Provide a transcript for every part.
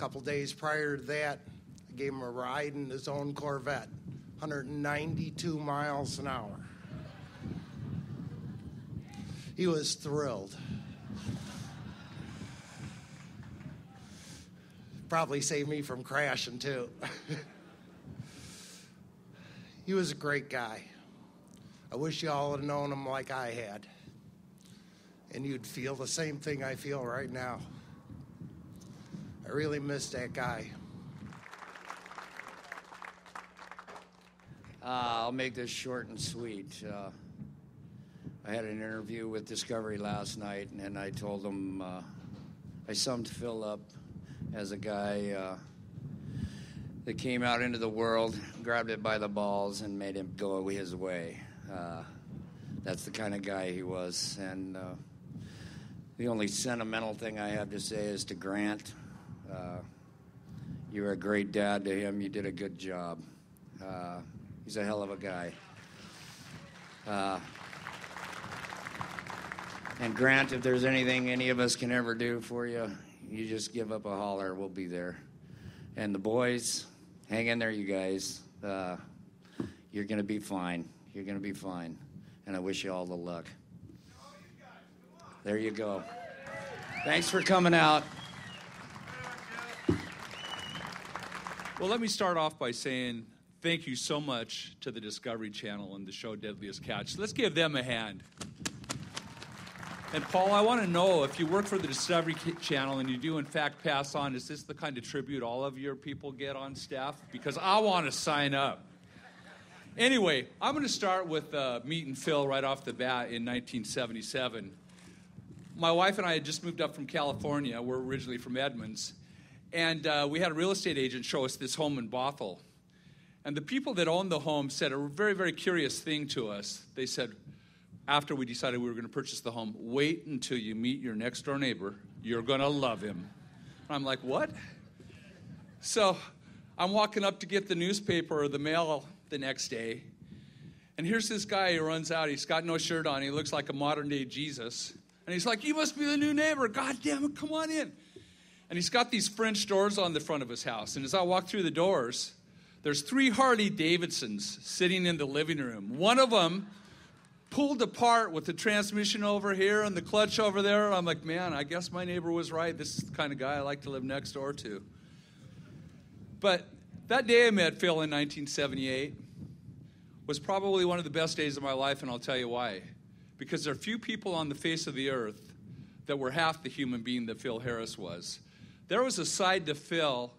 couple days prior to that, I gave him a ride in his own Corvette, 192 miles an hour. He was thrilled. Probably saved me from crashing, too. He was a great guy. I wish you all had known him like I had. And you'd feel the same thing I feel right now. I really miss that guy. I'll make this short and sweet. I had an interview with Discovery last night, and I told them I summed Phil up as a guy that came out into the world, grabbed it by the balls, and made him go his way. That's the kind of guy he was. And the only sentimental thing I have to say is to Grant. You were a great dad to him. You did a good job. He's a hell of a guy. And Grant, if there's anything any of us can ever do for you, you just give up a holler. We'll be there. And the boys, hang in there, you guys. You're going to be fine. You're going to be fine. And I wish you all the luck. There you go. Thanks for coming out. Well, let me start off by saying thank you so much to the Discovery Channel and the show Deadliest Catch. Let's give them a hand. And Paul, I want to know, if you work for the Discovery Channel and you do in fact pass on, is this the kind of tribute all of your people get on staff? Because I want to sign up. Anyway, I'm going to start with meeting Phil right off the bat in 1977. My wife and I had just moved up from California. We're originally from Edmonds. And we had a real estate agent show us this home in Bothell. And the people that owned the home said a very, very curious thing to us. They said, after we decided we were going to purchase the home, wait until you meet your next door neighbor. You're going to love him. And I'm like, what? So I'm walking up to get the newspaper or the mail the next day. And here's this guy who runs out. He's got no shirt on. He looks like a modern-day Jesus. And he's like, you must be the new neighbor. God damn it, come on in. And he's got these French doors on the front of his house. And as I walk through the doors, there's 3 Harley Davidsons sitting in the living room. One of them pulled apart with the transmission over here and the clutch over there. I'm like, man, I guess my neighbor was right. This is the kind of guy I like to live next door to. But that day I met Phil in 1978 was probably one of the best days of my life, and I'll tell you why. Because there are few people on the face of the earth that were half the human being that Phil Harris was. There was a side to Phil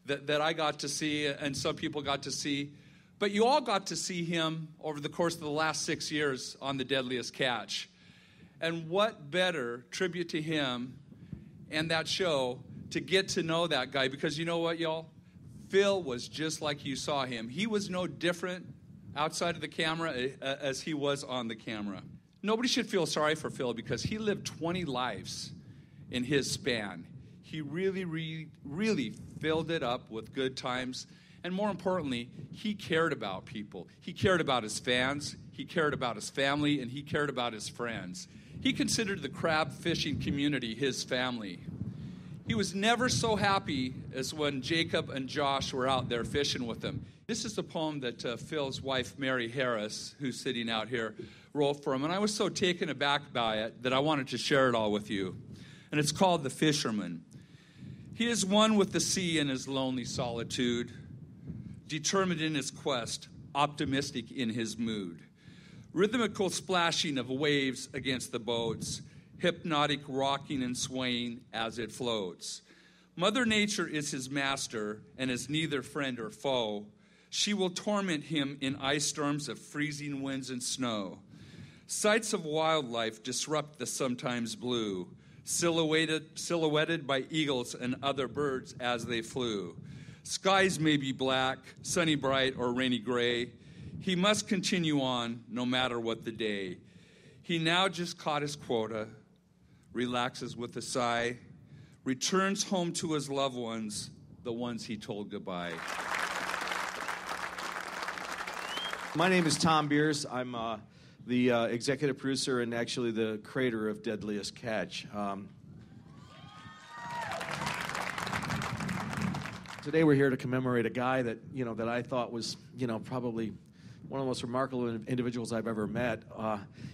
that I got to see and some people got to see. But you all got to see him over the course of the last 6 years on The Deadliest Catch. And what better tribute to him and that show to get to know that guy? Because you know what, y'all? Phil was just like you saw him. He was no different outside of the camera as he was on the camera. Nobody should feel sorry for Phil because he lived 20 lives in his span. He really filled it up with good times. And more importantly, he cared about people. He cared about his fans, he cared about his family, and he cared about his friends. He considered the crab fishing community his family. He was never so happy as when Jacob and Josh were out there fishing with him. This is a poem that Phil's wife, Mary Harris, who's sitting out here, wrote for him. And I was so taken aback by it that I wanted to share it all with you. And it's called The Fisherman. He is one with the sea in his lonely solitude, determined in his quest, optimistic in his mood. Rhythmical splashing of waves against the boats, hypnotic rocking and swaying as it floats. Mother Nature is his master and is neither friend or foe. She will torment him in ice storms of freezing winds and snow. Sights of wildlife disrupt the sometimes blue, silhouetted by eagles and other birds as they flew. Skies may be black, sunny bright, or rainy gray. He must continue on no matter what the day. He now just caught his quota, relaxes with a sigh, returns home to his loved ones, the ones he told goodbye. My name is Tom Beers. I'm the executive producer and actually the creator of Deadliest Catch. Today we're here to commemorate a guy that, that I thought was, probably one of the most remarkable individuals I've ever met.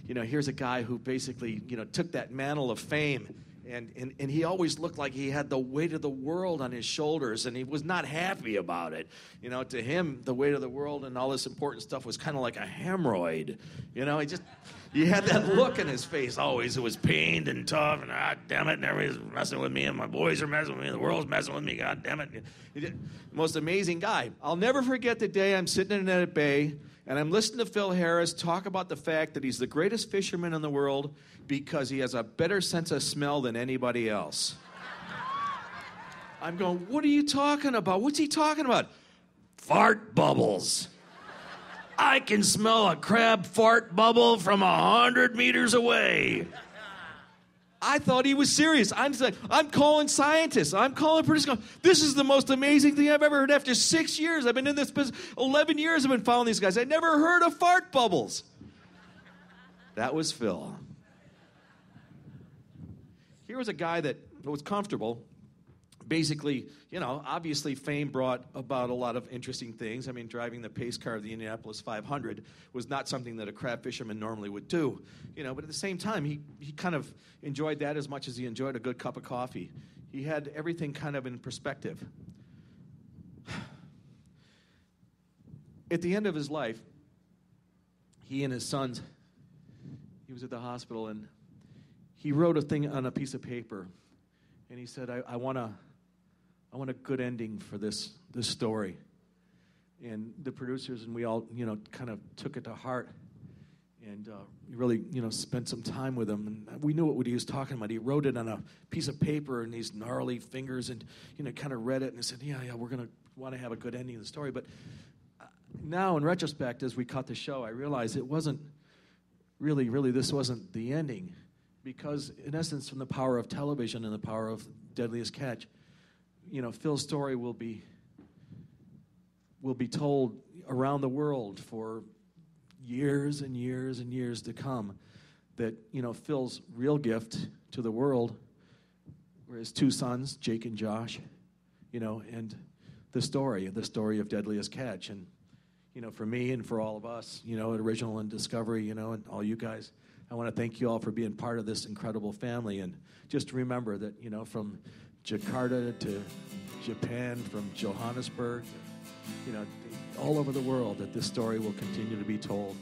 Here's a guy who basically, took that mantle of fame, and he always looked like he had the weight of the world on his shoulders, and he was not happy about it. To him, the weight of the world and all this important stuff was kind of like a hemorrhoid. He had that look in his face always. It was pained and tough, and damn it, and everybody's messing with me, and my boys are messing with me, the world's messing with me, god damn it. Most amazing guy. I'll never forget the day I'm sitting in a bay, and I'm listening to Phil Harris talk about the fact that he's the greatest fisherman in the world because he has a better sense of smell than anybody else. I'm going, what are you talking about? What's he talking about? Fart bubbles. I can smell a crab fart bubble from 100 meters away. I thought he was serious. I'm calling scientists. I'm calling producers. This is the most amazing thing I've ever heard. After 6 years, I've been in this business. 11 years I've been following these guys. I never heard of fart bubbles. That was Phil. Here was a guy that was comfortable. Basically, obviously fame brought about a lot of interesting things. I mean, driving the pace car of the Indianapolis 500 was not something that a crab fisherman normally would do. But at the same time, he kind of enjoyed that as much as he enjoyed a good cup of coffee. He had everything kind of in perspective. At the end of his life, he and his sons, he was at the hospital, and he wrote a thing on a piece of paper, and he said, I want a good ending for this story. And the producers and we all, kind of took it to heart and really, spent some time with him. And we knew what he was talking about. He wrote it on a piece of paper in these gnarly fingers and, kind of read it and said, yeah, we're going to want to have a good ending of the story. But now, in retrospect, as we cut the show, I realized it wasn't really, this wasn't the ending. Because, in essence, from the power of television and the power of Deadliest Catch, Phil's story will be told around the world for years and years and years to come. That, Phil's real gift to the world were his two sons, Jake and Josh, and the story of Deadliest Catch. And, for me and for all of us, at Original and Discovery, and all you guys, I want to thank you all for being part of this incredible family. And just remember that, from Jakarta to Japan, from Johannesburg, all over the world, that this story will continue to be told.